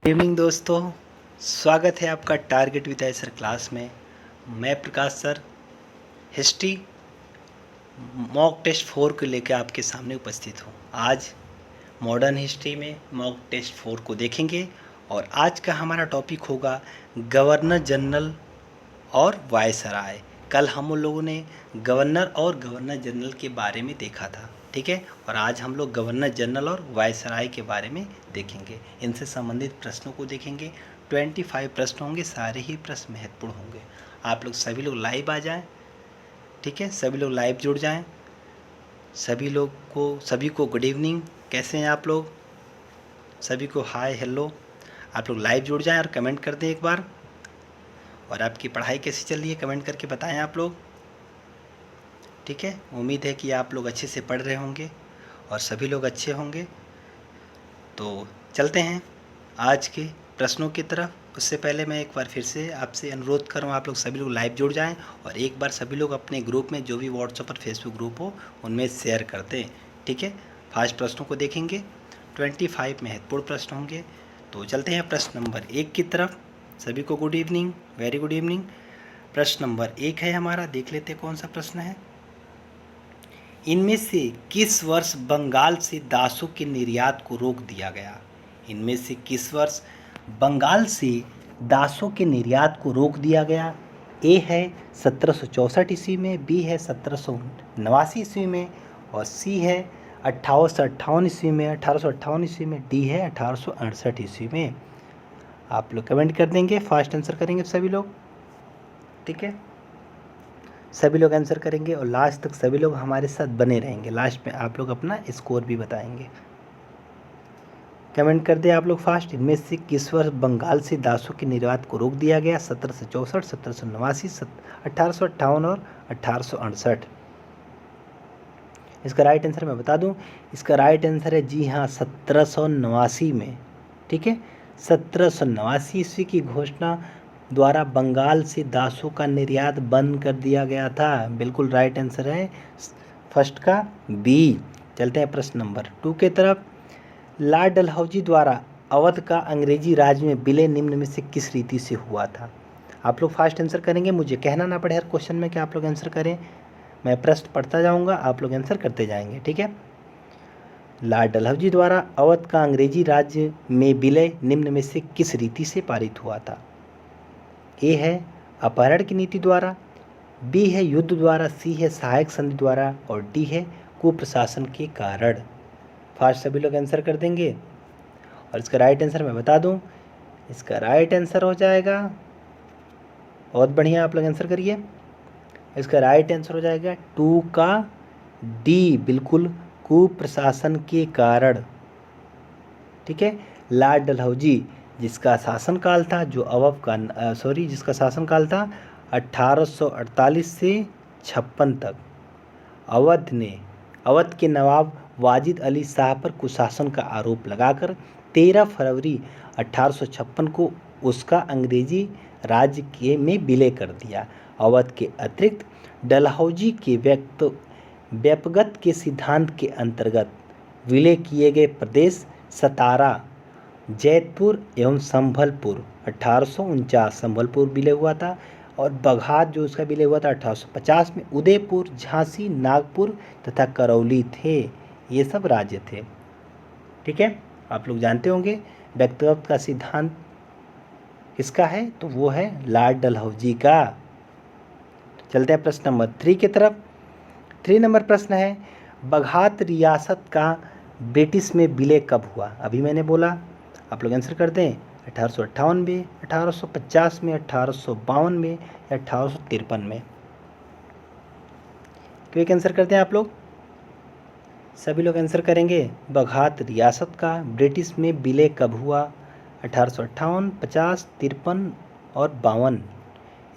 Good evening दोस्तों, स्वागत है आपका टारगेट विद सर क्लास में। मैं प्रकाश सर हिस्ट्री मॉक टेस्ट 4 को लेकर आपके सामने उपस्थित हूँ। आज मॉडर्न हिस्ट्री में मॉक टेस्ट 4 को देखेंगे और आज का हमारा टॉपिक होगा गवर्नर जनरल और वायसराय। कल हम लोगों ने गवर्नर और गवर्नर जनरल के बारे में देखा था, ठीक है। और आज हम लोग गवर्नर जनरल और वायसराय के बारे में देखेंगे, इनसे संबंधित प्रश्नों को देखेंगे। 25 प्रश्न होंगे, सारे ही प्रश्न महत्वपूर्ण होंगे। आप लोग सभी लोग लाइव आ जाएं, ठीक है। सभी लोग लाइव जुड़ जाएं। सभी को गुड इवनिंग। कैसे हैं आप लोग? सभी को हाय हेलो। आप लोग लाइव जुड़ जाएं और कमेंट कर दें एक बार। और आपकी पढ़ाई कैसी चल रही है कमेंट करके बताएं आप लोग, ठीक है। उम्मीद है कि आप लोग अच्छे से पढ़ रहे होंगे और सभी लोग अच्छे होंगे। तो चलते हैं आज के प्रश्नों की तरफ। उससे पहले मैं एक बार फिर से आपसे अनुरोध करूँ, आप लोग सभी लोग लाइव जुड़ जाएं और एक बार सभी लोग अपने ग्रुप में, जो भी व्हाट्सएप और फेसबुक ग्रुप हो, उनमें शेयर कर दें, ठीक है। 5 प्रश्नों को देखेंगे, 25 महत्वपूर्ण प्रश्न होंगे। तो चलते हैं प्रश्न नंबर 1 की तरफ। सभी को good evening, very good evening. प्रश्न नंबर 1 है हमारा, देख लेते हैं कौन सा प्रश्न है। इनमें से किस वर्ष बंगाल से दासों के निर्यात को रोक दिया गया? इनमें से किस वर्ष बंगाल से दासों के निर्यात को रोक दिया गया? ए है 1764 ईस्वी में, बी है 1789 ईस्वी में, और सी है 1858 ईस्वी में, 1858 ईस्वी में, डी है 1868 ईस्वी में। आप लोग कमेंट कर देंगे, फास्ट आंसर करेंगे सभी लोग, ठीक है। सभी लोग आंसर करेंगे और लास्ट तक सभी लोग हमारे साथ बने रहेंगे। लास्ट में आप लोग अपना स्कोर भी बताएंगे। कमेंट कर दे आप लोग फास्ट। इनमें से किस वर्ष बंगाल से दासों के निर्यात को रोक दिया गया? 1764, 1789, 1858 और 1868। इसका राइट आंसर मैं बता दूं, इसका राइट आंसर है जी हाँ 1789 में, ठीक है। 1789 ईस्वी की घोषणा द्वारा बंगाल से दासों का निर्यात बंद कर दिया गया था। बिल्कुल राइट आंसर है फर्स्ट का बी। चलते हैं प्रश्न नंबर 2 के तरफ। लॉर्ड डलहौजी द्वारा अवध का अंग्रेजी राज में विलय निम्न में से किस रीति से हुआ था? आप लोग फास्ट आंसर करेंगे, मुझे कहना ना पड़े हर क्वेश्चन में कि आप लोग आंसर करें। मैं प्रश्न पढ़ता जाऊंगा, आप लोग आंसर करते जाएंगे, ठीक है। लॉर्ड डलहौजी द्वारा अवध का अंग्रेजी राज्य में विलय निम्न में से किस रीति से पारित हुआ था? ए है अपहरण की नीति द्वारा, बी है युद्ध द्वारा, सी है सहायक संधि द्वारा, और डी है कुप्रशासन के कारण। फास्ट सभी लोग आंसर कर देंगे और इसका राइट आंसर मैं बता दूं, इसका राइट आंसर हो जाएगा, बहुत बढ़िया आप लोग आंसर करिए। इसका राइट आंसर हो जाएगा 2 का डी, बिल्कुल कुप्रशासन के कारण, ठीक है। लॉर्ड डलहौजी जिसका शासनकाल था, जिसका शासनकाल था 1848 से 56 तक, अवध के नवाब वाजिद अली शाह पर कुशासन का आरोप लगाकर 13 फरवरी 1856 को उसका अंग्रेजी राज्य में विलय कर दिया। अवध के अतिरिक्त डलहौजी के व्यक्तिगत के सिद्धांत के अंतर्गत विलय किए गए प्रदेश सतारा, जैतपुर एवं संभलपुर, 1849 संभलपुर विलय हुआ था, और बघात जो उसका विलय हुआ था 1850 में, उदयपुर, झांसी, नागपुर तथा करौली थे। ये सब राज्य थे, ठीक है। आप लोग जानते होंगे व्यक्तिगत का सिद्धांत किसका है, तो वो है लॉर्ड डलहौजी का। चलते हैं प्रश्न नंबर 3 की तरफ। 3 नंबर प्रश्न है, बघात रियासत का ब्रिटिश में विलय कब हुआ? अभी मैंने बोला, आप लोग आंसर कर दें 1858 में, 1850 में, 1852 में या 1853 में। क्विक आंसर करते हैं आप लोग, सभी लोग आंसर करेंगे। बघात रियासत का ब्रिटिश में विलय कब हुआ? 1858, 50, 53 और 52।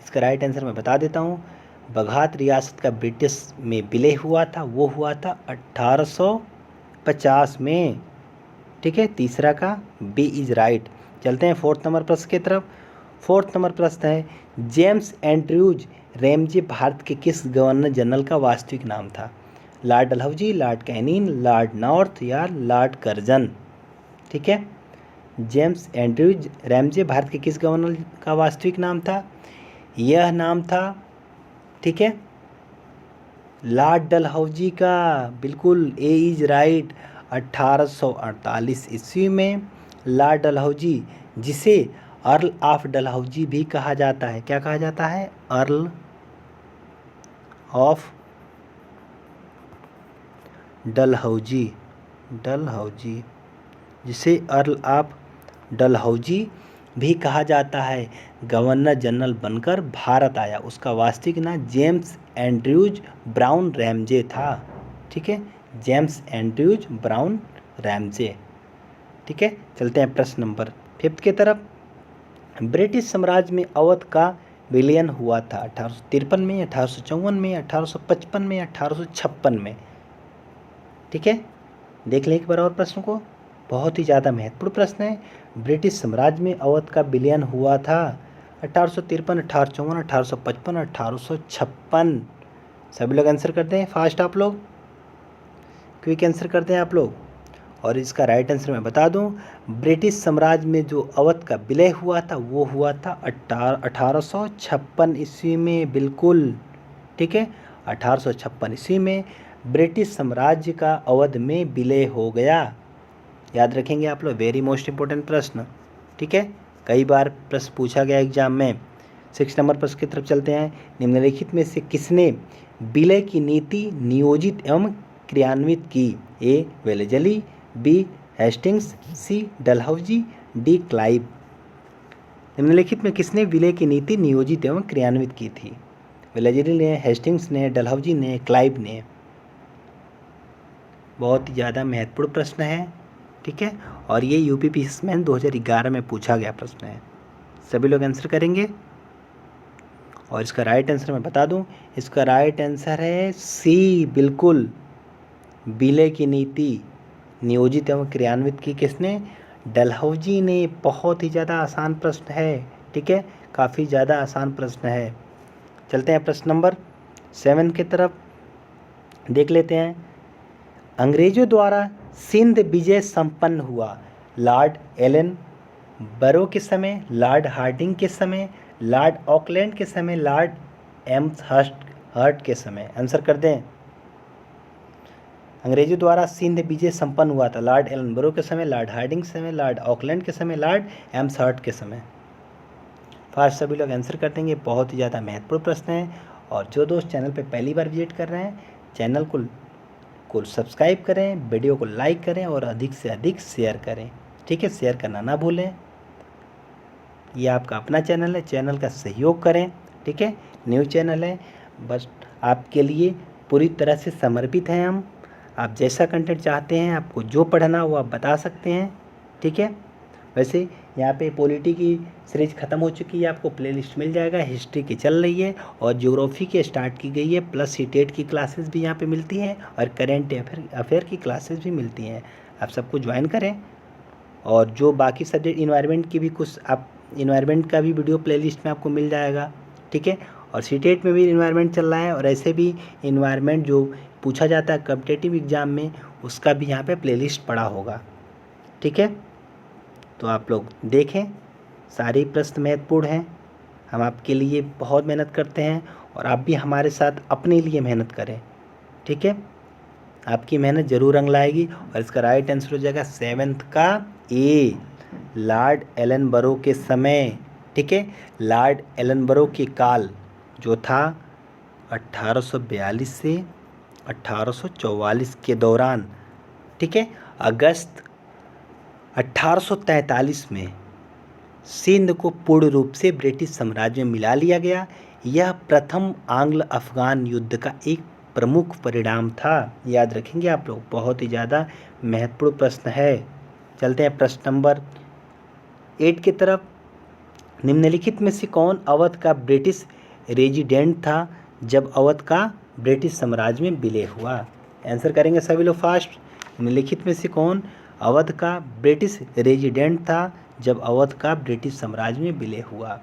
इसका राइट आंसर मैं बता देता हूँ, बघात रियासत का ब्रिटिश में विलय हुआ था, वो हुआ था 1850 में, ठीक है। तीसरा का बी इज राइट। चलते हैं 4th नंबर प्रश्न की तरफ। 4th नंबर प्रश्न है, जेम्स एंड्रयूज रैमजे भारत के किस गवर्नर जनरल का वास्तविक नाम था? Lord Dalhousie, Lord Canning, Lord north या लॉर्ड कर्जन, ठीक है। जेम्स एंड्रयूज रैमजे भारत के किस गवर्नर का वास्तविक नाम था? यह नाम था, ठीक है, लॉर्ड डलहौजी का। बिल्कुल, ए इज राइट। 1848 ईस्वी में लॉर्ड डलहौजी, जिसे अर्ल ऑफ डलहौजी भी कहा जाता है, क्या कहा जाता है? अर्ल ऑफ डलहौजी, डलहौजी, जिसे अर्ल ऑफ डलहौजी भी कहा जाता है, गवर्नर जनरल बनकर भारत आया। उसका वास्तविक नाम जेम्स एंड्रयूज ब्राउन रैमजे था। ठीक है, जेम्स एंड्रयूज ब्राउन रैमजे। ठीक है, चलते हैं प्रश्न नंबर 5 की तरफ। ब्रिटिश साम्राज्य में अवध का विलयन हुआ था 1853 में, 1854 में, 1855 में, 1856 में। ठीक है, देख लें एक बार और प्रश्न को, बहुत ही ज़्यादा महत्वपूर्ण प्रश्न है। ब्रिटिश साम्राज्य में अवध का विलयन हुआ था 1853, 1854, 1855, 1856। सभी लोग आंसर करते हैं, फास्ट आप लोग, क्विक आंसर करते हैं आप लोग। और इसका राइट आंसर मैं बता दूं, ब्रिटिश साम्राज्य में जो अवध का विलय हुआ था वो हुआ था 1856 ईस्वी में। बिल्कुल, ठीक है, 1856 ईस्वी में ब्रिटिश साम्राज्य का अवध में विलय हो गया। याद रखेंगे आप लोग, वेरी मोस्ट इंपॉर्टेंट प्रश्न। ठीक है, कई बार प्रश्न पूछा गया एग्जाम में। 6 नंबर प्रश्न की तरफ चलते हैं। निम्नलिखित में से किसने विलय की नीति नियोजित एवं क्रियान्वित की? ए वेलेजली, बी हेस्टिंग्स, सी डलहौजी, डी क्लाइव। निम्नलिखित में किसने विलय की नीति नियोजित एवं क्रियान्वित की थी? वेलेजली ने, हेस्टिंग्स ने, डलहौजी ने, क्लाइव ने। बहुत ही ज़्यादा महत्वपूर्ण प्रश्न है। ठीक है, और ये यूपीपीएससी 2011 में पूछा गया प्रश्न है। सभी लोग आंसर करेंगे। और इसका राइट आंसर मैं बता दूं, इसका राइट आंसर है सी। बिल्कुल, विलय की नीति नियोजित एवं क्रियान्वित की किसने? डलहौजी ने। बहुत ही ज़्यादा आसान प्रश्न है। ठीक है, काफ़ी ज़्यादा आसान प्रश्न है। चलते हैं प्रश्न नंबर 7 की तरफ, देख लेते हैं। अंग्रेजों द्वारा सिंध विजय संपन्न हुआ लॉर्ड एलन बरो के समय, लॉर्ड हार्डिंग के समय, लॉर्ड ऑकलैंड के समय, लॉर्ड एम्सहर्स्ट के समय। आंसर कर दें। अंग्रेजों द्वारा सिंध विजय संपन्न हुआ था लॉर्ड एलन बरो के समय, लॉर्ड हार्डिंग के समय, लॉर्ड ऑकलैंड के समय, लॉर्ड एम्सहर्स्ट के समय। फास्ट सभी लोग आंसर कर देंगे। बहुत ही ज़्यादा महत्वपूर्ण प्रश्न है। और जो दोस्त चैनल पर पहली बार विजिट कर रहे हैं, चैनल को सब्सक्राइब करें, वीडियो को लाइक करें और अधिक से अधिक शेयर करें। ठीक है, शेयर करना ना भूलें। ये आपका अपना चैनल है, चैनल का सहयोग करें। ठीक है, न्यू चैनल है, बस आपके लिए पूरी तरह से समर्पित हैं हम। आप जैसा कंटेंट चाहते हैं, आपको जो पढ़ना वो आप बता सकते हैं। ठीक है, वैसे यहाँ पे पॉलिटी की सीरीज ख़त्म हो चुकी है, आपको प्लेलिस्ट मिल जाएगा। हिस्ट्री की चल रही है और ज्योग्राफी की स्टार्ट की गई है, प्लस सीटेट की क्लासेस भी यहाँ पे मिलती हैं और करेंट अफेयर की क्लासेस भी मिलती हैं। आप सबको ज्वाइन करें। और जो बाकी सब्जेक्ट इन्वायरमेंट की भी कुछ, आप इन्वायरमेंट का भी वीडियो प्लेलिस्ट में आपको मिल जाएगा। ठीक है, और सीटेट में भी इन्वायरमेंट चल रहा है और ऐसे भी इन्वायरमेंट जो पूछा जाता है कॉम्पिटिटिव एग्ज़ाम में, उसका भी यहाँ पे प्लेलिस्ट पड़ा होगा। ठीक है, तो आप लोग देखें, सारे प्रश्न महत्वपूर्ण हैं। हम आपके लिए बहुत मेहनत करते हैं और आप भी हमारे साथ अपने लिए मेहनत करें। ठीक है, आपकी मेहनत ज़रूर रंग लाएगी। और इसका राइट आंसर हो जाएगा 7th का ए, लॉर्ड एलन बरो के समय। ठीक है, लॉर्ड एलन बरो के काल जो था 1842 से 1844 के दौरान। ठीक है, अगस्त 1843 में सिंध को पूर्ण रूप से ब्रिटिश साम्राज्य में मिला लिया गया। यह प्रथम आंग्ल अफगान युद्ध का एक प्रमुख परिणाम था। याद रखेंगे आप लोग, बहुत ही ज़्यादा महत्वपूर्ण प्रश्न है। चलते हैं प्रश्न नंबर 8 की तरफ। निम्नलिखित में से कौन अवध का ब्रिटिश रेजिडेंट था जब अवध का ब्रिटिश साम्राज्य में विलय हुआ? आंसर करेंगे सभी लोग फास्ट। निम्नलिखित में से कौन अवध का ब्रिटिश रेजिडेंट था जब अवध का ब्रिटिश साम्राज्य में विलय हुआ?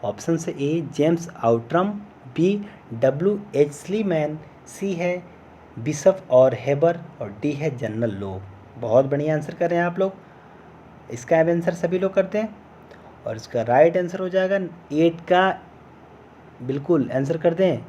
ऑप्शन से A James Outram, B W.H. Sleeman, C है बिशप और हेबर और डी है जनरल लो। बहुत बढ़िया आंसर कर रहे हैं आप लोग। इसका आंसर सभी लोग करते हैं। और इसका राइट आंसर हो जाएगा 8 का, बिल्कुल आंसर करते हैं।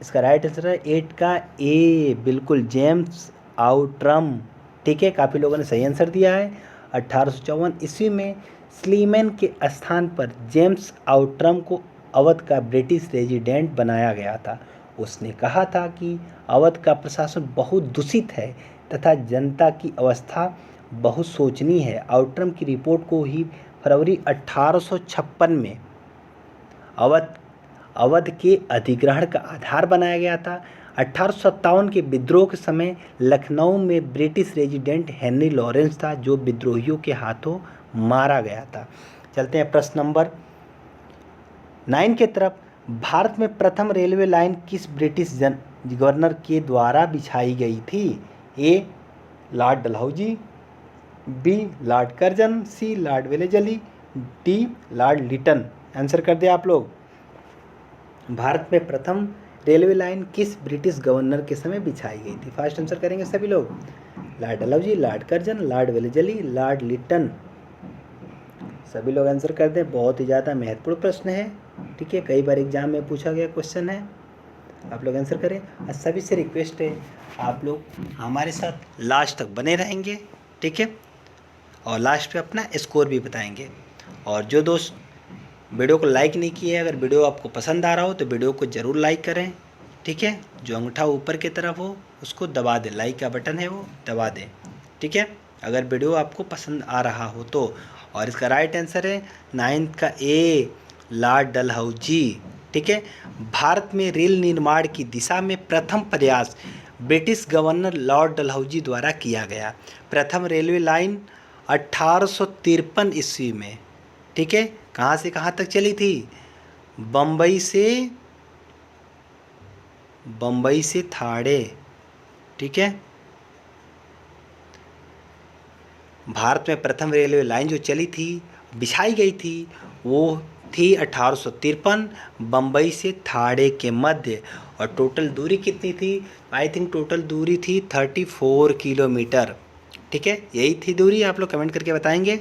इसका राइट आंसर है 8 का ए, बिल्कुल जेम्स आउट्रम। ठीक है, काफ़ी लोगों ने सही आंसर दिया है। 1854 ईस्वी में स्लीमैन के स्थान पर जेम्स आउट्रम को अवध का ब्रिटिश रेजिडेंट बनाया गया था। उसने कहा था कि अवध का प्रशासन बहुत दूषित है तथा जनता की अवस्था बहुत शोचनीय है। आउट्रम की रिपोर्ट को ही फरवरी 1856 में अवध के अधिग्रहण का आधार बनाया गया था। 1857 के विद्रोह के समय लखनऊ में ब्रिटिश रेजिडेंट हेनरी लॉरेंस था, जो विद्रोहियों के हाथों मारा गया था। चलते हैं प्रश्न नंबर 9 की तरफ। भारत में प्रथम रेलवे लाइन किस ब्रिटिश गवर्नर के द्वारा बिछाई गई थी? A lord Dalhousie, B lord Curzon, C lord Wellesley, D lord Lytton. Answer कर दिया आप लोग। भारत में प्रथम रेलवे लाइन किस ब्रिटिश गवर्नर के समय बिछाई गई थी? फर्स्ट आंसर करेंगे सभी लोग। Lord Dalhousie, Lord Curzon, Lord Wellesley, Lord Lytton. सभी लोग आंसर कर दें। बहुत ही ज़्यादा महत्वपूर्ण प्रश्न है। ठीक है, कई बार एग्जाम में पूछा गया क्वेश्चन है, आप लोग आंसर करें। और सभी से रिक्वेस्ट है, आप लोग हमारे साथ लास्ट तक बने रहेंगे। ठीक है, और लास्ट पे अपना स्कोर भी बताएंगे। और जो दोस्त वीडियो को लाइक नहीं किए, अगर वीडियो आपको पसंद आ रहा हो तो वीडियो को ज़रूर लाइक करें। ठीक है, जो अंगूठा ऊपर की तरफ हो उसको दबा दें, लाइक का बटन है वो दबा दें। ठीक है, अगर वीडियो आपको पसंद आ रहा हो तो। और इसका राइट आंसर है 9 का ए लॉर्ड डलहौजी। ठीक है, भारत में रेल निर्माण की दिशा में प्रथम प्रयास ब्रिटिश गवर्नर लॉर्ड डलहौजी द्वारा किया गया। प्रथम रेलवे लाइन 1853 ईस्वी में, ठीक है, कहाँ से कहाँ तक चली थी? बम्बई से थाड़े। ठीक है, भारत में प्रथम रेलवे लाइन जो चली थी, बिछाई गई थी, वो थी 1853 बम्बई से थाड़े के मध्य। और टोटल दूरी कितनी थी? आई थिंक टोटल दूरी थी 34 किलोमीटर। ठीक है, यही थी दूरी, आप लोग कमेंट करके बताएंगे।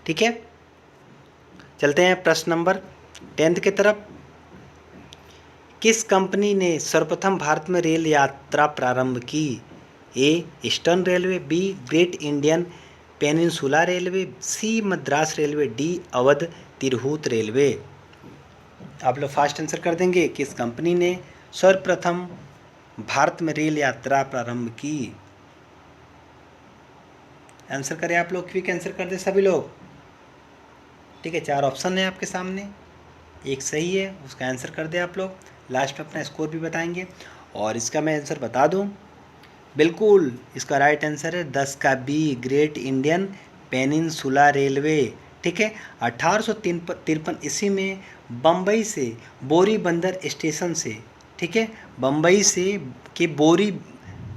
ठीक है, चलते हैं प्रश्न नंबर 10 की तरफ। किस कंपनी ने सर्वप्रथम भारत में रेल यात्रा प्रारंभ की? A Eastern Railway, B Great Indian Peninsula Railway, C Madras Railway, D Awadh Tirhut Railway. आप लोग फास्ट आंसर कर देंगे। किस कंपनी ने सर्वप्रथम भारत में रेल यात्रा प्रारंभ की? आंसर करें आप लोग, क्विक आंसर कर दे सभी लोग। ठीक है, 4 ऑप्शन है आपके सामने, एक सही है, उसका आंसर कर दे आप लोग। लास्ट में अपना स्कोर भी बताएंगे। और इसका मैं आंसर बता दूं, बिल्कुल इसका राइट आंसर है 10 का B Great Indian Peninsula railway. ठीक है, 1853 ईस्वी में बम्बई से बोरी बंदर स्टेशन से, ठीक है, बम्बई से के बोरी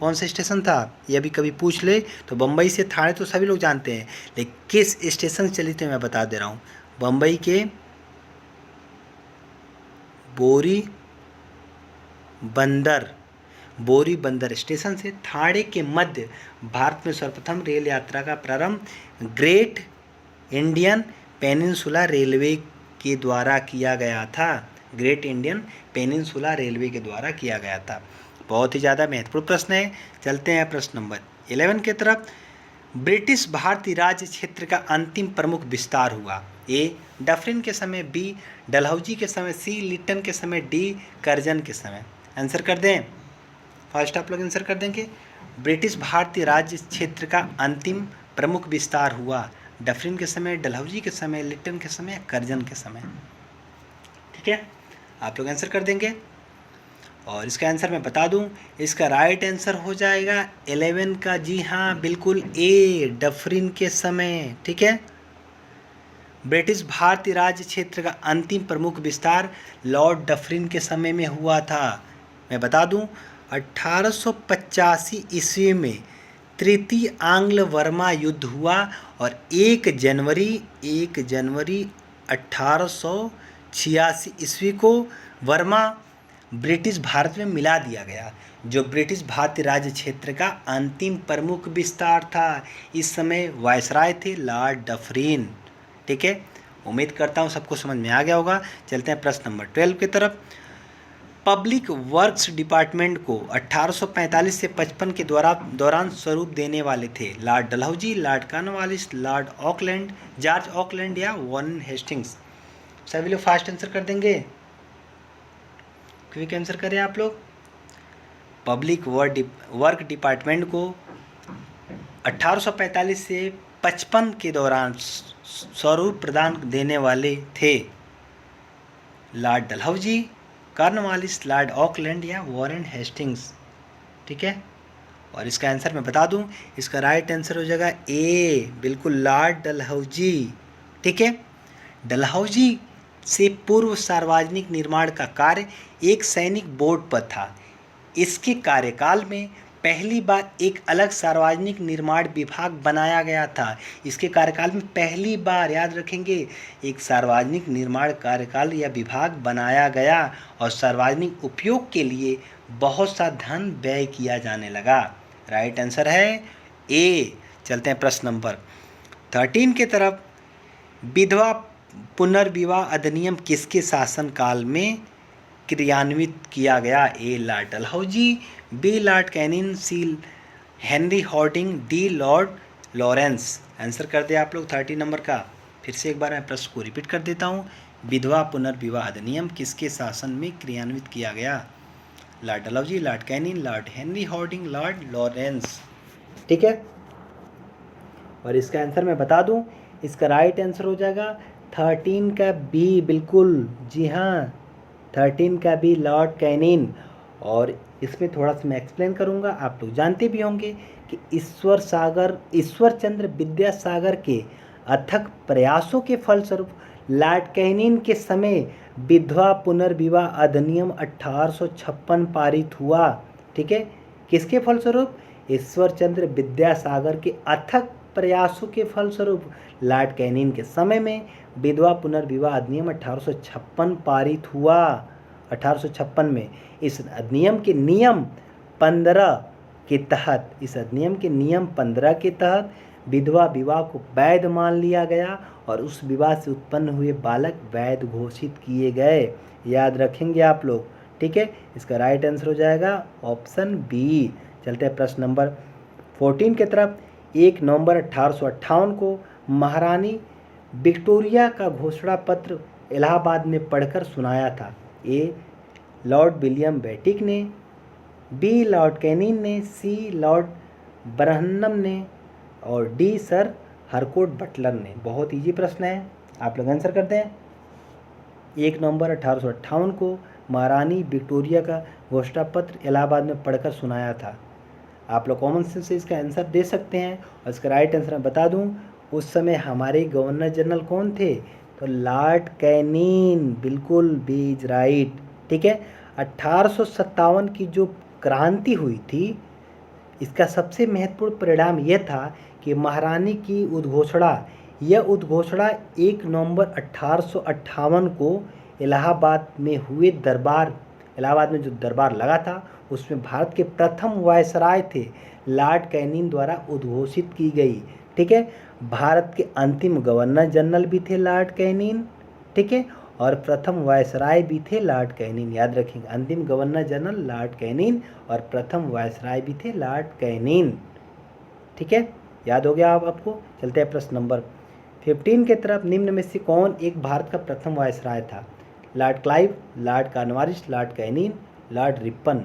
कौन सा स्टेशन था ये अभी कभी पूछ ले तो बम्बई से थाने तो सभी लोग जानते हैं, लेकिन किस स्टेशन से चली थी मैं बता दे रहा हूँ। बम्बई के बोरी बंदर स्टेशन से थाने के मध्य भारत में सर्वप्रथम रेल यात्रा का प्रारंभ ग्रेट इंडियन पेनिनसुला रेलवे के द्वारा किया गया था। ग्रेट इंडियन पेनिनसुला रेलवे के द्वारा किया गया था। बहुत ही ज़्यादा महत्वपूर्ण प्रश्न है। चलते हैं प्रश्न नंबर 11 की तरफ। ब्रिटिश भारतीय राज्य क्षेत्र का अंतिम प्रमुख विस्तार हुआ? ए डफरिन के समय, बी डलहौजी के समय, सी लिटन के समय, डी कर्जन के समय। आंसर कर दें, फर्स्ट आप लोग आंसर कर देंगे। ब्रिटिश भारतीय राज्य क्षेत्र का अंतिम प्रमुख विस्तार हुआ डफरिन के समय, डलहौजी के समय, लिटन के समय, कर्जन के समय। ठीक है, आप लोग आंसर कर देंगे। और इसका आंसर मैं बता दूं, इसका राइट आंसर हो जाएगा 11 का, जी हाँ बिल्कुल ए डफरिन के समय। ठीक है, ब्रिटिश भारतीय राज्य क्षेत्र का अंतिम प्रमुख विस्तार लॉर्ड डफरिन के समय में हुआ था। मैं बता दूं 1885 ईस्वी में तृतीय आंग्ल वर्मा युद्ध हुआ और 1 जनवरी 1886 ईस्वी को वर्मा ब्रिटिश भारत में मिला दिया गया, जो ब्रिटिश भारतीय राज्य क्षेत्र का अंतिम प्रमुख विस्तार था। इस समय वायसराय थे लॉर्ड डफरिन। ठीक है, उम्मीद करता हूँ सबको समझ में आ गया होगा। चलते हैं प्रश्न नंबर 12 की तरफ। पब्लिक वर्क्स डिपार्टमेंट को 1845 से 55 के दौरान स्वरूप देने वाले थे Lord Dalhousie, Lord Cornwallis, Lord Auckland, George Auckland या वॉरेन हेस्टिंग्स। सभी लोग फास्ट आंसर कर देंगे, क्विक आंसर करें आप लोग। पब्लिक वर्क डिपार्टमेंट को 1845 से 55 के दौरान स्वरूप प्रदान देने वाले थे Lord Dalhousie, Cornwallis, Lord Auckland या वॉरेन हेस्टिंग्स। ठीक है, और इसका आंसर मैं बता दूं, इसका राइट आंसर हो जाएगा ए, बिल्कुल लॉर्ड डलहौजी। ठीक है, डलहौजी से पूर्व सार्वजनिक निर्माण का कार्य एक सैनिक बोर्ड पर था। इसके कार्यकाल में पहली बार एक अलग सार्वजनिक निर्माण विभाग बनाया गया था। इसके कार्यकाल में पहली बार, याद रखेंगे, एक सार्वजनिक निर्माण कार्यकाल या विभाग बनाया गया और सार्वजनिक उपयोग के लिए बहुत सा धन व्यय किया जाने लगा। राइट आंसर है ए। चलते हैं प्रश्न नंबर 13 की तरफ। विधवा पुनर्विवाह अधिनियम किसके शासनकाल में क्रियान्वित किया गया? A lord Dalhousie, B lord Canning, C Henry Hardinge, D lord Lawrence. Answer कर दे आप लोग 30 नंबर का। फिर से एक बार मैं प्रश्न को रिपीट कर देता हूँ। विधवा पुनर्विवाह अधिनियम किसके शासन में क्रियान्वित किया गया? Lord Dalhousie, Lord Canning, Lord Henry Harding, Lord Lawrence. ठीक है, और इसका आंसर मैं बता दूं, इसका राइट आंसर हो जाएगा 13 का बी, बिल्कुल जी हाँ, 13 का बी लॉर्ड कैनिन। और इसमें थोड़ा सा मैं एक्सप्लेन करूंगा। आप लोग जानते भी होंगे कि ईश्वर चंद्र विद्यासागर के अथक प्रयासों के फलस्वरूप लॉर्ड कैनिन के समय विधवा पुनर्विवाह अधिनियम 1856 पारित हुआ। ठीक है, किसके फलस्वरूप? ईश्वर चंद्र विद्यासागर के अथक प्रयासों के फलस्वरूप लॉर्ड कैनिन के समय में विधवा पुनर्विवाह अधिनियम 1856 पारित हुआ। 1856 में इस अधिनियम के नियम 15 के तहत विधवा विवाह को वैध मान लिया गया और उस विवाह से उत्पन्न हुए बालक वैध घोषित किए गए। याद रखेंगे आप लोग। ठीक है, इसका राइट आंसर हो जाएगा ऑप्शन बी। चलते हैं प्रश्न नंबर 14 की तरफ। 1 नवंबर 1858 को महारानी विक्टोरिया का घोषणा पत्र इलाहाबाद में पढ़कर सुनाया था। ए लॉर्ड विलियम बेटिक ने, बी लॉर्ड कैनिन ने, सी लॉर्ड ब्रहन्नम ने और डी सर हरकोट बटलर ने। बहुत इजी प्रश्न है, आप लोग आंसर करते हैं। 1 नवंबर 1858 को महारानी विक्टोरिया का घोषणा पत्र इलाहाबाद में पढ़कर सुनाया था। आप लोग कॉमन सेंस से इसका आंसर दे सकते हैं। और इसका राइट आंसर मैं बता दूं, उस समय हमारे गवर्नर जनरल कौन थे? तो लॉर्ड कैनिन, बिल्कुल बी इज राइट। ठीक है, 1857 की जो क्रांति हुई थी, इसका सबसे महत्वपूर्ण परिणाम यह था कि महारानी की उद्घोषणा 1 नवंबर 1858 को इलाहाबाद में जो दरबार लगा था, उसमें भारत के प्रथम वायसराय थे लॉर्ड कैनिन द्वारा उद्घोषित की गई। ठीक है, भारत के अंतिम गवर्नर जनरल भी थे लॉर्ड कैनिन। ठीक है, और प्रथम वायसराय भी थे लॉर्ड कैनिन। याद रखेंगे, अंतिम गवर्नर जनरल लॉर्ड कैनिन और प्रथम वायसराय भी थे लॉर्ड कैनिन। ठीक है, याद हो गया आपको। चलते हैं प्रश्न नंबर 15 के तरफ। निम्न में से कौन एक भारत का प्रथम वायसराय था? Lord Clive, Lord Cornwallis, Lord Canning, Lord Ripon.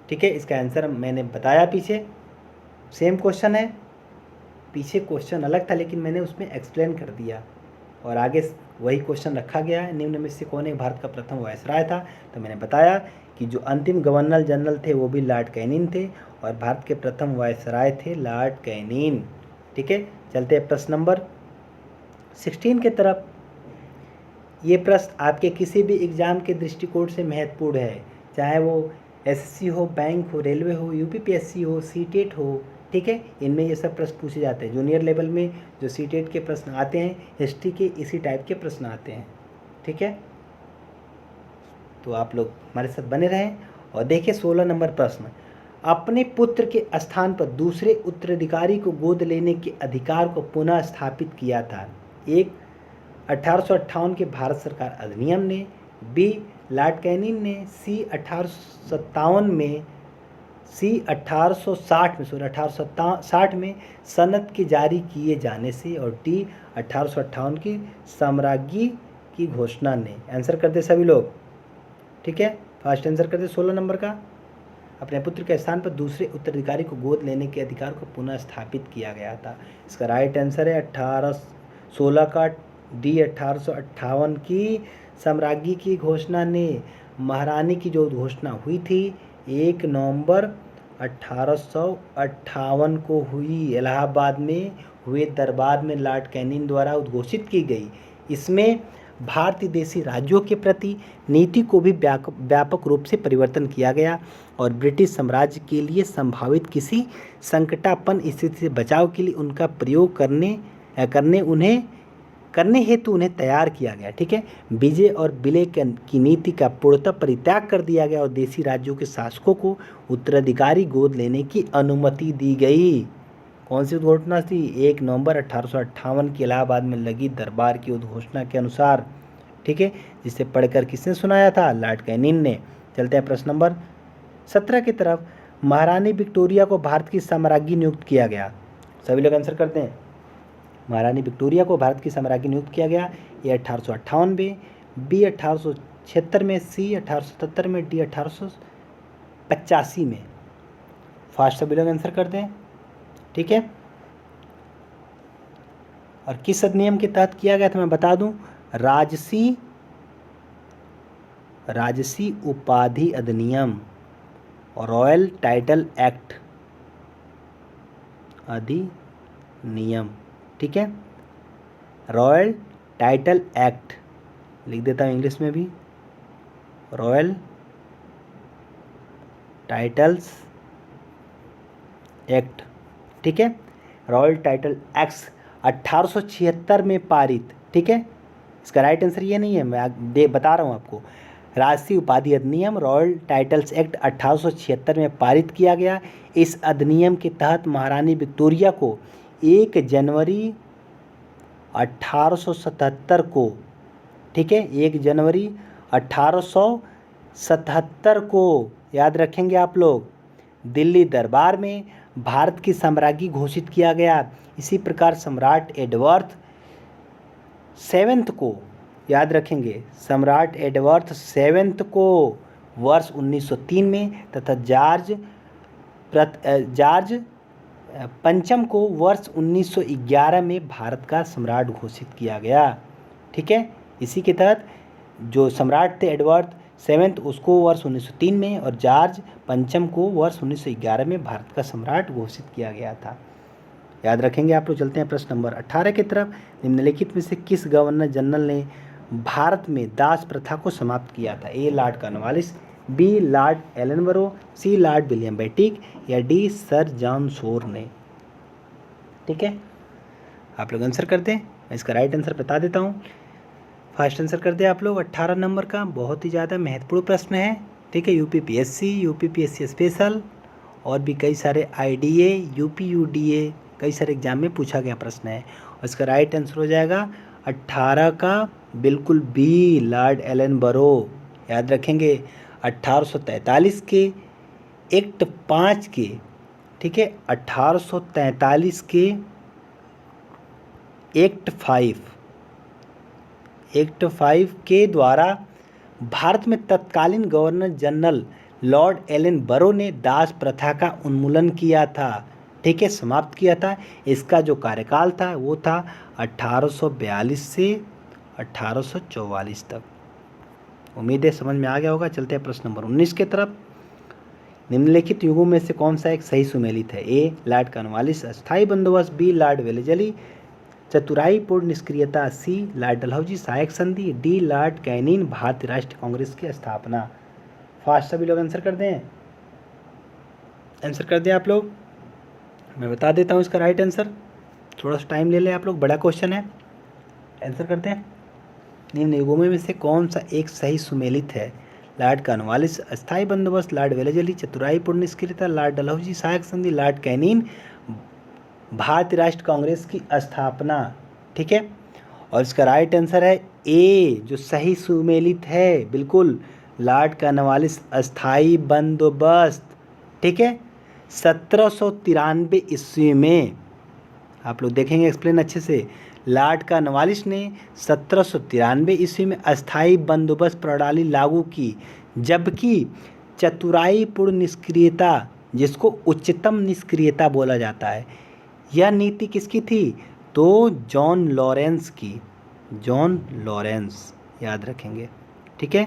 ठीक है, इसका आंसर मैंने बताया पीछे, सेम क्वेश्चन है। पीछे क्वेश्चन अलग था लेकिन मैंने उसमें एक्सप्लेन कर दिया और आगे वही क्वेश्चन रखा गया है। निम्न में से कौन एक भारत का प्रथम वायसराय था? तो मैंने बताया कि जो अंतिम गवर्नर जनरल थे वो भी लॉर्ड कैनिन थे और भारत के प्रथम वायसराय थे लॉर्ड कैनिन। ठीक है, चलते हैं प्रश्न नंबर 16 की तरफ। ये प्रश्न आपके किसी भी एग्जाम के दृष्टिकोण से महत्वपूर्ण है, चाहे वो एसएससी हो, बैंक हो, रेलवे हो, यूपीपीएससी हो, सीटेट हो। ठीक है, इनमें ये सब प्रश्न पूछे जाते हैं। जूनियर लेवल में जो सीटेट के प्रश्न आते हैं, हिस्ट्री के इसी टाइप के प्रश्न आते हैं। ठीक है, तो आप लोग हमारे साथ बने रहें। और देखिए 16 नंबर प्रश्न, अपने पुत्र के स्थान पर दूसरे उत्तराधिकारी को गोद लेने के अधिकार को पुनः स्थापित किया था। एक 1858 के भारत सरकार अधिनियम ने, बी लॉर्ड कैनिंग ने, सी 1860 में सनद के जारी किए जाने से, और डी 1858 की साम्राज्ञी की घोषणा ने। आंसर कर दे सभी लोग, ठीक है। फर्स्ट आंसर कर दे 16 नंबर का, अपने पुत्र के स्थान पर दूसरे उत्तराधिकारी को गोद लेने के अधिकार को पुनः स्थापित किया गया था। इसका राइट आंसर है 1816 का डी 1858 की साम्राज्ञी की घोषणा ने। महारानी की जो घोषणा हुई थी 1 नवंबर 1858 को हुई, इलाहाबाद में हुए दरबार में लॉर्ड कैनिंग द्वारा उद्घोषित की गई। इसमें भारतीय देशी राज्यों के प्रति नीति को भी व्यापक रूप से परिवर्तन किया गया और ब्रिटिश साम्राज्य के लिए संभावित किसी संकटापन्न स्थिति से बचाव के लिए उनका प्रयोग करने हेतु उन्हें तैयार किया गया, ठीक है। विजय और विलय की नीति का पूर्णतः परित्याग कर दिया गया और देशी राज्यों के शासकों को उत्तराधिकारी गोद लेने की अनुमति दी गई। कौन सी उद्घोषणा थी? 1 नवंबर 1858 की इलाहाबाद में लगी दरबार की उद्घोषणा के अनुसार, ठीक है, जिसे पढ़कर किसने सुनाया था? लॉर्ड कैनिंग ने। चलते हैं प्रश्न नंबर 17 की तरफ। महारानी विक्टोरिया को भारत की साम्राज्ञी नियुक्त किया गया। सभी लोग आंसर करते हैं। महारानी विक्टोरिया को भारत की साम्राज्ञी नियुक्त किया गया। ए 1858 में, बी 1876 में, सी 1877 में, डी 1885 में। फास्ट सभी लोग आंसर कर दें, ठीक है। और किस अधिनियम के तहत किया गया था मैं बता दूं, राजसी उपाधि अधिनियम और रॉयल टाइटल एक्ट अधिनियम, ठीक है। रॉयल टाइटल एक्ट लिख देता हूँ इंग्लिश में भी, रॉयल टाइटल्स एक्ट, ठीक है। रॉयल टाइटल एक्ट 1876 में पारित, ठीक है। इसका राइट आंसर ये नहीं है, मैं बता रहा हूँ आपको। राष्ट्रीय उपाधि अधिनियम रॉयल टाइटल्स एक्ट 1876 में पारित किया गया। इस अधिनियम के तहत महारानी विक्टोरिया को 1 जनवरी 1877 को, ठीक है, 1 जनवरी 1877 को याद रखेंगे आप लोग, दिल्ली दरबार में भारत की साम्राज्ञी घोषित किया गया। इसी प्रकार सम्राट एडवर्ड 7 को याद रखेंगे, सम्राट एडवर्ड 7 को वर्ष 1903 में तथा जॉर्ज पंचम को वर्ष 1911 में भारत का सम्राट घोषित किया गया, ठीक है। इसी के तहत जो सम्राट थे एडवर्ड 7 उसको वर्ष 1903 में और जॉर्ज पंचम को वर्ष 1911 में भारत का सम्राट घोषित किया गया था, याद रखेंगे आप लोग। चलते हैं प्रश्न नंबर 18 की तरफ। निम्नलिखित में से किस गवर्नर जनरल ने भारत में दास प्रथा को समाप्त किया था? A lord Cornwallis, B lord Ellenborough, C lord William Bentinck या डी सर जॉन शोर ने, ठीक है। आप लोग आंसर कर दें, मैं इसका राइट आंसर बता देता हूँ। फर्स्ट आंसर कर दें आप लोग 18 नंबर का, बहुत ही ज़्यादा महत्वपूर्ण प्रश्न है, ठीक है। यूपीपीएससी स्पेशल और भी कई सारे IDA, UPUDA कई सारे एग्जाम में पूछा गया प्रश्न है और इसका राइट आंसर हो जाएगा 18 का बिल्कुल बी लॉर्ड एलन बरो। याद रखेंगे 1843 के एक्ट 5 के, ठीक है, 1843 के एक्ट 5 के द्वारा भारत में तत्कालीन गवर्नर जनरल लॉर्ड एलन बरो ने दास प्रथा का उन्मूलन किया था, ठीक है, समाप्त किया था। इसका जो कार्यकाल था वो था 1842 से 1844 तक। उम्मीद है समझ में आ गया होगा। चलते हैं प्रश्न नंबर 19 की तरफ। निम्नलिखित युगों में से कौन सा एक सही सुमेलित है? ए लॉर्ड कॉर्नवालिस अस्थायी बंदोबस्त, बी लॉर्ड वेलेस्ली चतुराई पूर्ण निष्क्रियता, सी लॉर्ड डलहौजी सहायक संधि, डी लॉर्ड कैनिंग भारतीय राष्ट्रीय कांग्रेस की स्थापना। फास्ट सभी लोग आंसर कर दें, आंसर कर दें आप लोग। मैं बता देता हूँ इसका राइट आंसर, थोड़ा सा टाइम ले लें आप लोग, बड़ा क्वेश्चन है। आंसर करते हैं। निम्न युगों में से कौन सा एक सही सुमेलित है? लॉर्ड कॉर्नवालिस अस्थायी बंदोबस्त, लॉर्ड वेलेजली चतुराईपूर्ण निष्क्रियता, लॉर्ड डलहौजी सहायक संधि, लॉर्ड कैनिन भारतीय राष्ट्र कांग्रेस की स्थापना। ठीक है, और इसका राइट आंसर है ए, जो सही सुमेलित है बिल्कुल, लॉर्ड कॉर्नवालिस अस्थायी बंदोबस्त। ठीक है, 1793 ईस्वी में, आप लोग देखेंगे एक्सप्लेन अच्छे से, लॉर्ड कॉर्नवालिस ने 1793 ईस्वी में अस्थायी बंदोबस्त प्रणाली लागू की, जबकि चतुराईपूर्ण निष्क्रियता, जिसको उच्चतम निष्क्रियता बोला जाता है, यह नीति किसकी थी? तो जॉन लॉरेंस की, जॉन लॉरेंस, याद रखेंगे। ठीक है,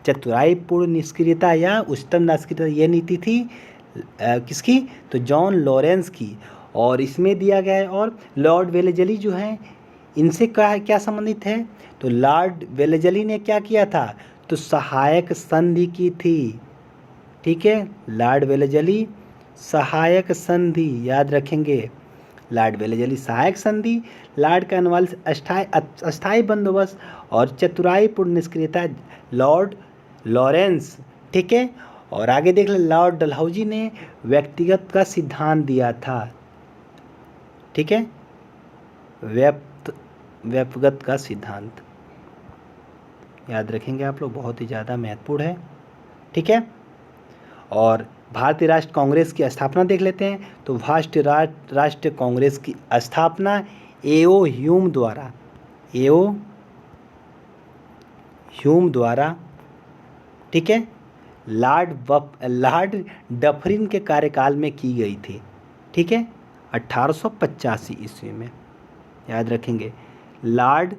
चतुराईपूर्ण निष्क्रियता या उच्चतम निष्क्रियता यह नीति थी किसकी? तो जॉन लॉरेंस की। और इसमें दिया गया है, और लॉर्ड वेलेजली जो हैं इनसे क्या संबंधित है? तो लॉर्ड वेलेजली ने क्या किया था? तो सहायक संधि की थी। ठीक है, लॉर्ड वेलेजली सहायक संधि, याद रखेंगे, लॉर्ड वेलेजली सहायक संधि, लॉर्ड कॉर्नवालिस अस्थायी बंदोबस्त, और चतुराईपूर्ण निष्क्रियता लॉर्ड लॉरेंस। ठीक है, और आगे देख ले, लॉर्ड डलहौजी ने व्यक्तिगत का सिद्धांत दिया था। ठीक है, व्यक्तिगत का सिद्धांत, याद रखेंगे आप लोग, बहुत ही ज़्यादा महत्वपूर्ण है। ठीक है, और भारतीय राष्ट्र कांग्रेस की स्थापना देख लेते हैं। तो भारतीय राष्ट्र कांग्रेस की स्थापना एओ ह्यूम द्वारा, ठीक है, लॉर्ड डफरिन के कार्यकाल में की गई थी। ठीक है, 1885 ईस्वी में, याद रखेंगे, लॉर्ड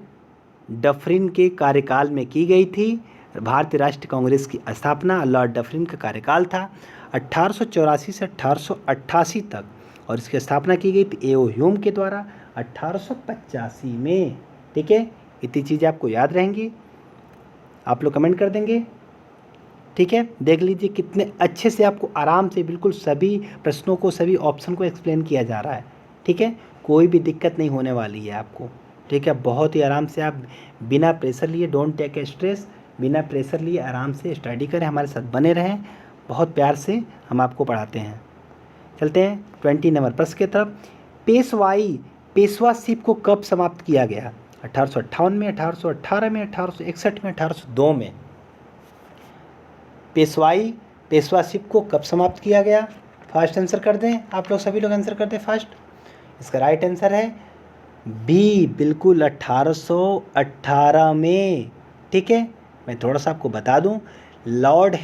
डफरिन के कार्यकाल में की गई थी भारतीय राष्ट्रीय कांग्रेस की स्थापना। लॉर्ड डफरिन का कार्यकाल था 1884 से 1888 तक, और इसकी स्थापना की गई थी एओ ह्यूम के द्वारा 1885 में। ठीक है, इतनी चीज़ें आपको याद रहेंगी, आप लोग कमेंट कर देंगे। ठीक है, देख लीजिए कितने अच्छे से आपको आराम से बिल्कुल सभी प्रश्नों को, सभी ऑप्शन को एक्सप्लेन किया जा रहा है। ठीक है, कोई भी दिक्कत नहीं होने वाली है आपको। ठीक है, बहुत ही आराम से आप बिना प्रेशर लिए, डोंट टेक ए स्ट्रेस, बिना प्रेशर लिए आराम से स्टडी करें, हमारे साथ बने रहें, बहुत प्यार से हम आपको पढ़ाते हैं। चलते हैं 20 नंबर प्रश्न की तरफ। पेशवाशिप को कब समाप्त किया गया? 1858 में, 1818 में, 1861 में, 1802 में। पेशवाशिप को कब समाप्त किया गया? फास्ट आंसर कर दें, आप लोग सभी लोग आंसर कर दें फास्ट। इसका राइट आंसर है बी, बिल्कुल 1818 में। ठीक है, मैं थोड़ा सा आपको बता दूं, लॉर्ड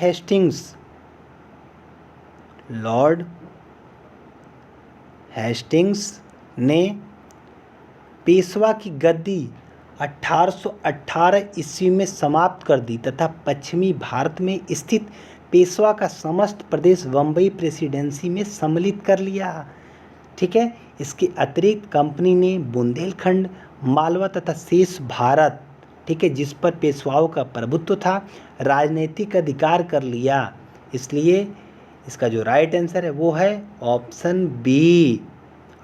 हेस्टिंग्स ने पेशवा की गद्दी 1818 ईस्वी में समाप्त कर दी तथा पश्चिमी भारत में स्थित पेशवा का समस्त प्रदेश बम्बई प्रेसिडेंसी में सम्मिलित कर लिया। ठीक है, इसके अतिरिक्त कंपनी ने बुंदेलखंड, मालवा तथा शेष भारत, ठीक है, जिस पर पेशवाओं का प्रभुत्व था, राजनीतिक अधिकार कर लिया। इसलिए इसका जो राइट आंसर है वो है ऑप्शन बी,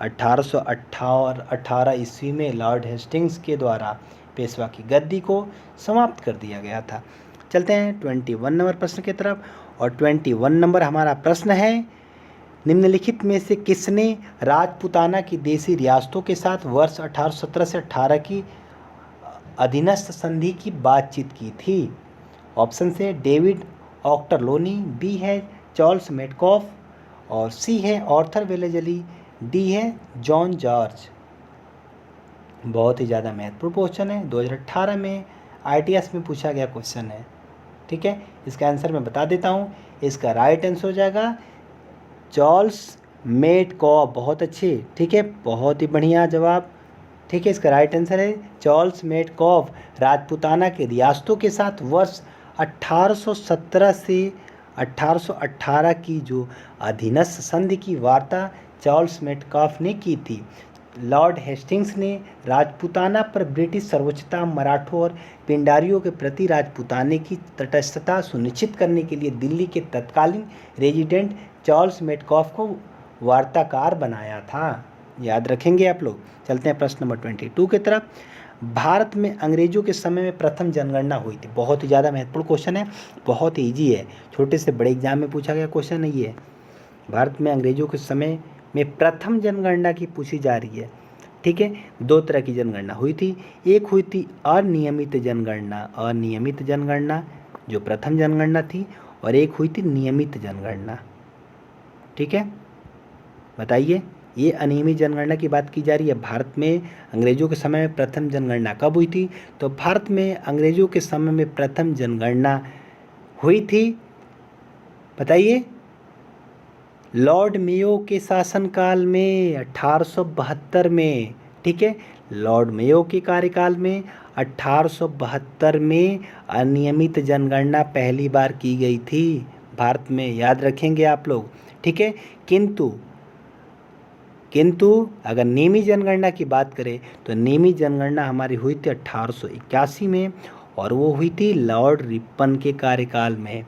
1818 ईस्वी में लॉर्ड हेस्टिंग्स के द्वारा पेशवा की गद्दी को समाप्त कर दिया गया था। चलते हैं 21 नंबर प्रश्न की तरफ, और 21 नंबर हमारा प्रश्न है, निम्नलिखित में से किसने राजपूताना की देशी रियासतों के साथ वर्ष 1817 से 18 की अधीनस्थ संधि की बातचीत की थी? ऑप्शन से डेविड ऑक्टरलोनी, बी है चार्ल्स मेटकॉफ, और सी है आर्थर वेलेजली, डी है जॉन जॉर्ज। बहुत ही ज़्यादा महत्वपूर्ण क्वेश्चन है, 2018 में ITS में पूछा गया क्वेश्चन है। ठीक है, इसका आंसर मैं बता देता हूँ, इसका राइट आंसर हो जाएगा चार्ल्स मेटकॉफ। बहुत अच्छे, ठीक है, बहुत ही बढ़िया जवाब। ठीक है, इसका राइट आंसर है चार्ल्स मेटकॉफ। राजपूताना के रियासतों के साथ वर्ष 1817 से 1818 की जो अधीनस्थ संधि की वार्ता चार्ल्स मेटकॉफ ने की थी। लॉर्ड हेस्टिंग्स ने राजपूताना पर ब्रिटिश सर्वोच्चता, मराठों और पिंडारियों के प्रति राजपूताने की तटस्थता सुनिश्चित करने के लिए दिल्ली के तत्कालीन रेजिडेंट चार्ल्स मेटकॉफ को वार्ताकार बनाया था। याद रखेंगे आप लोग। चलते हैं प्रश्न नंबर 22 की तरफ। भारत में अंग्रेजों के समय में प्रथम जनगणना हुई थी। बहुत ही ज़्यादा महत्वपूर्ण क्वेश्चन है, बहुत ही ईजी है, छोटे से बड़े एग्जाम में पूछा गया क्वेश्चन है ये। भारत में अंग्रेजों के समय में प्रथम जनगणना की पूछी जा रही है। ठीक है, दो तरह की जनगणना हुई थी। एक हुई थी अनियमित जनगणना जो प्रथम जनगणना थी, और एक हुई थी नियमित जनगणना। ठीक है, बताइए, ये अनियमित जनगणना की बात की जा रही है। भारत में अंग्रेजों के समय में प्रथम जनगणना कब हुई थी? तो भारत में अंग्रेजों के समय में प्रथम जनगणना हुई थी, बताइए, लॉर्ड मेयो के शासनकाल में 1872 में। ठीक है, लॉर्ड मेयो के कार्यकाल में 1872 में अनियमित जनगणना पहली बार की गई थी भारत में, याद रखेंगे आप लोग। ठीक है, किंतु अगर नियमित जनगणना की बात करें तो नियमित जनगणना हमारी हुई थी 1881 में, और वो हुई थी लॉर्ड रिपन के कार्यकाल में।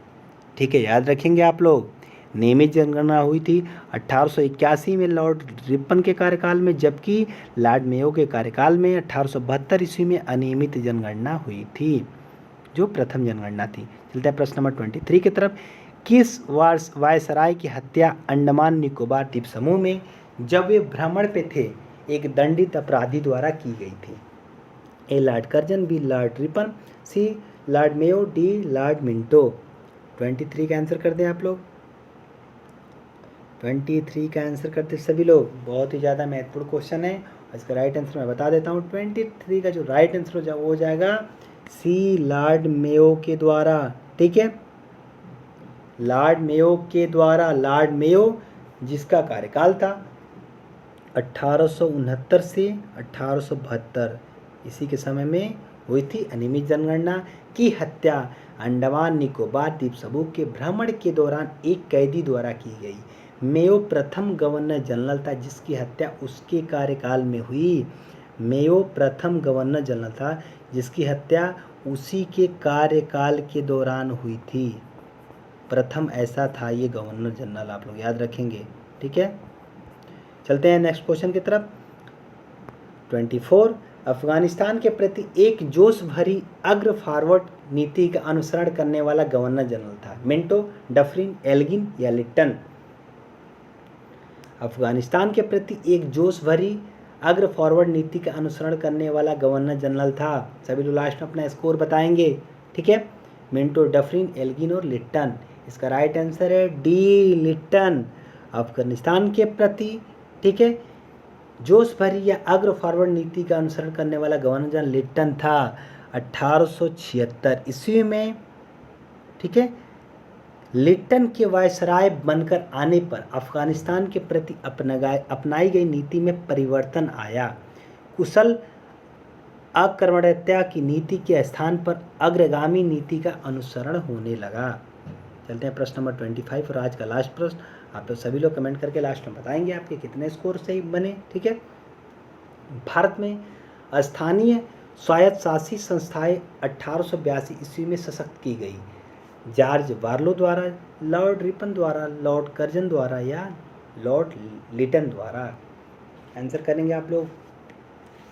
ठीक है, याद रखेंगे आप लोग, नियमित जनगणना हुई थी 1881 में लॉर्ड रिपन के कार्यकाल में, जबकि लॉर्ड मेयो के कार्यकाल में 1872 ईस्वी में अनियमित जनगणना हुई थी, जो प्रथम जनगणना थी। चलते हैं प्रश्न नंबर 23 की तरफ। किस वायसराय की हत्या अंडमान निकोबार द्वीप समूह में जब वे भ्रमण पे थे एक दंडित अपराधी द्वारा की गई थी? A lord Curzon, B lord Ripon, C lord Mayo, D lord Minto. 23 का आंसर कर दें आप लोग। 23 का आंसर करते सभी लोग। बहुत ही ज़्यादा महत्वपूर्ण क्वेश्चन है, इसका राइट आंसर मैं बता देता हूँ। 23 का जो राइट आंसर हो जाएगा सी लॉर्ड मेयो के द्वारा। ठीक है, लॉर्ड मेयो के द्वारा। लॉर्ड मेयो जिसका कार्यकाल था 1869 से 1872, इसी के समय में हुई थी अनियमित जनगणना की हत्या अंडमान निकोबार द्वीप समूह के भ्रमण के दौरान एक कैदी द्वारा की गई। मेयो प्रथम गवर्नर जनरल था जिसकी हत्या उसके कार्यकाल में हुई। मेयो प्रथम गवर्नर जनरल था जिसकी हत्या उसी के कार्यकाल के दौरान हुई थी। प्रथम ऐसा था ये गवर्नर जनरल, आप लोग याद रखेंगे। ठीक है, चलते हैं नेक्स्ट क्वेश्चन की तरफ। 24, अफगानिस्तान के प्रति एक जोश भरी अग्र फॉरवर्ड नीति का अनुसरण करने वाला गवर्नर जनरल था? मिंटो, डफरिन, एल्गिन या लिट्टन? अफगानिस्तान के प्रति एक जोश भरी अग्र फॉरवर्ड नीति का अनुसरण करने वाला गवर्नर जनरल था। सभी लोग लास्ट में अपना स्कोर बताएंगे। ठीक है, मिंटो, डफरिन, एल्गिन और लिट्टन। इसका राइट आंसर है डी लिट्टन। अफगानिस्तान के प्रति, ठीक है, जोश भरी या अग्र फॉरवर्ड नीति का अनुसरण करने वाला गवर्नर जनरल लिट्टन था 1876 ईस्वी में। ठीक है, लिट्टन के वायसराय बनकर आने पर अफगानिस्तान के प्रति अपनाई गई नीति में परिवर्तन आया। कुशल आक्रमणहत्या की नीति के स्थान पर अग्रगामी नीति का अनुसरण होने लगा। चलते हैं प्रश्न नंबर 25 और आज का लास्ट प्रश्न। आप लोग सभी लोग कमेंट करके लास्ट में बताएंगे आपके कितने स्कोर सही बने। ठीक है, भारत में स्थानीय स्वायत्त शासी संस्थाएं 1882 ईस्वी में सशक्त की गई। जॉर्ज बार्लो द्वारा, लॉर्ड रिपन द्वारा, लॉर्ड कर्जन द्वारा या लॉर्ड लिटन द्वारा? आंसर करेंगे आप लोग,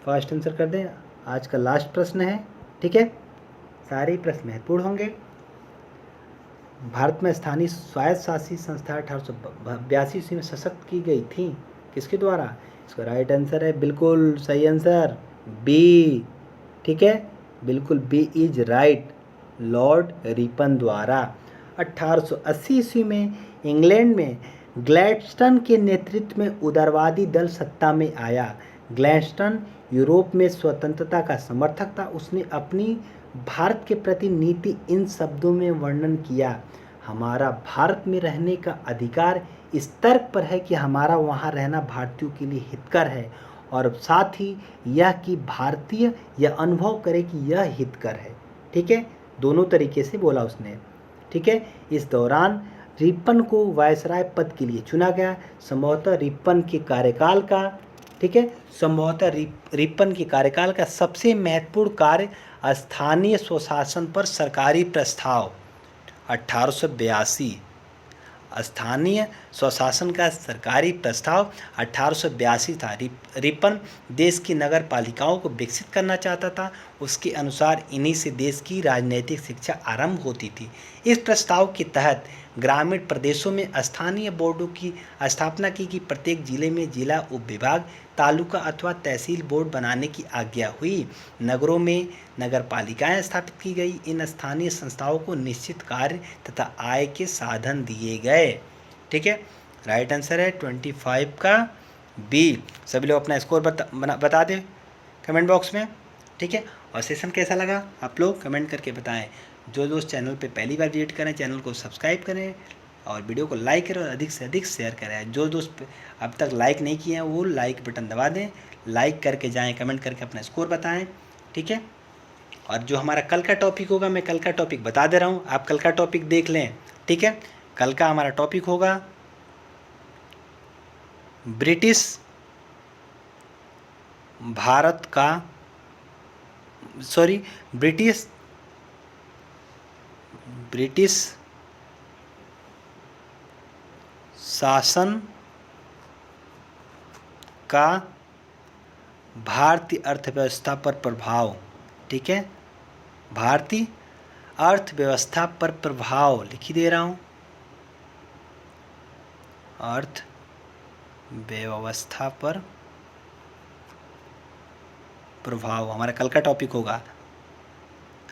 फर्स्ट आंसर कर दें। आज का लास्ट प्रश्न है। ठीक है, सारे प्रश्न महत्वपूर्ण होंगे। भारत में स्थानीय स्वायत्त शासी संस्था 1882 ईस्वी में सशक्त की गई थी, किसके द्वारा? इसका राइट आंसर है बिल्कुल सही आंसर बी। ठीक है, बिल्कुल B is right, Lord Ripon द्वारा। 1880 ईस्वी में इंग्लैंड में ग्लैडस्टन के नेतृत्व में उदारवादी दल सत्ता में आया। ग्लैडस्टन यूरोप में स्वतंत्रता का समर्थक था। उसने अपनी भारत के प्रति नीति इन शब्दों में वर्णन किया: हमारा भारत में रहने का अधिकार इस तर्क पर है कि हमारा वहाँ रहना भारतीयों के लिए हितकर है, और साथ ही यह कि भारतीय यह अनुभव करे कि यह हितकर है। ठीक है, दोनों तरीके से बोला उसने। ठीक है, इस दौरान रिपन को वायसराय पद के लिए चुना गया। संभवतः रिपन के कार्यकाल का, ठीक है, संभवतः रिपन के कार्यकाल का सबसे महत्वपूर्ण कार्य स्थानीय स्वशासन पर सरकारी प्रस्ताव 1882 स्थानीय स्वशासन का सरकारी प्रस्ताव 1882 था। रिपन देश की नगर पालिकाओं को विकसित करना चाहता था। उसके अनुसार इन्हीं से देश की राजनीतिक शिक्षा आरंभ होती थी। इस प्रस्ताव के तहत ग्रामीण प्रदेशों में स्थानीय बोर्डों की स्थापना की कि प्रत्येक जिले में जिला उप विभाग, तालुका अथवा तहसील बोर्ड बनाने की आज्ञा हुई। नगरों में नगर पालिकाएँ स्थापित की गई। इन स्थानीय संस्थाओं को निश्चित कार्य तथा आय के साधन दिए गए। ठीक है, राइट आंसर है 25 का बी। सभी लोग अपना स्कोर बता दें कमेंट बॉक्स में। ठीक है, और सेशन कैसा लगा आप लोग कमेंट करके बताएं। जो दोस्त चैनल पे पहली बार विजिट करें चैनल को सब्सक्राइब करें और वीडियो को लाइक करें और अधिक से अधिक शेयर करें। जो दोस्त अब तक लाइक नहीं किए हैं वो लाइक बटन दबा दें, लाइक करके जाएं, कमेंट करके अपना स्कोर बताएं। ठीक है, और जो हमारा कल का टॉपिक होगा मैं कल का टॉपिक बता दे रहा हूँ, आप कल का टॉपिक देख लें। ठीक है, कल का हमारा टॉपिक होगा ब्रिटिश भारत का ब्रिटिश शासन का भारतीय अर्थव्यवस्था पर प्रभाव। ठीक है, भारतीय अर्थव्यवस्था पर प्रभाव लिख ही दे रहा हूँ, अर्थव्यवस्था पर प्रभाव हमारा कल का टॉपिक होगा।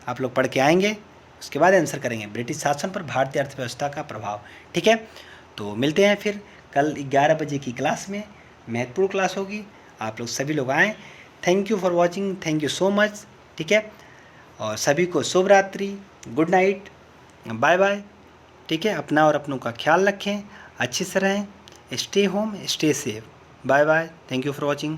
आप लोग पढ़ के आएंगे, उसके बाद आंसर करेंगे ब्रिटिश शासन पर भारतीय अर्थव्यवस्था का प्रभाव। ठीक है, तो मिलते हैं फिर कल 11 बजे की क्लास में, महत्वपूर्ण क्लास होगी। आप लोग सभी लोग आएँ। Thank you for watching, thank you so much. ठीक है, और सभी को शुभ रात्रि, गुड नाइट, बाय बाय। ठीक है, अपना और अपनों का ख्याल रखें, अच्छे से रहें, stay home, stay safe. Bye bye, thank you for watching.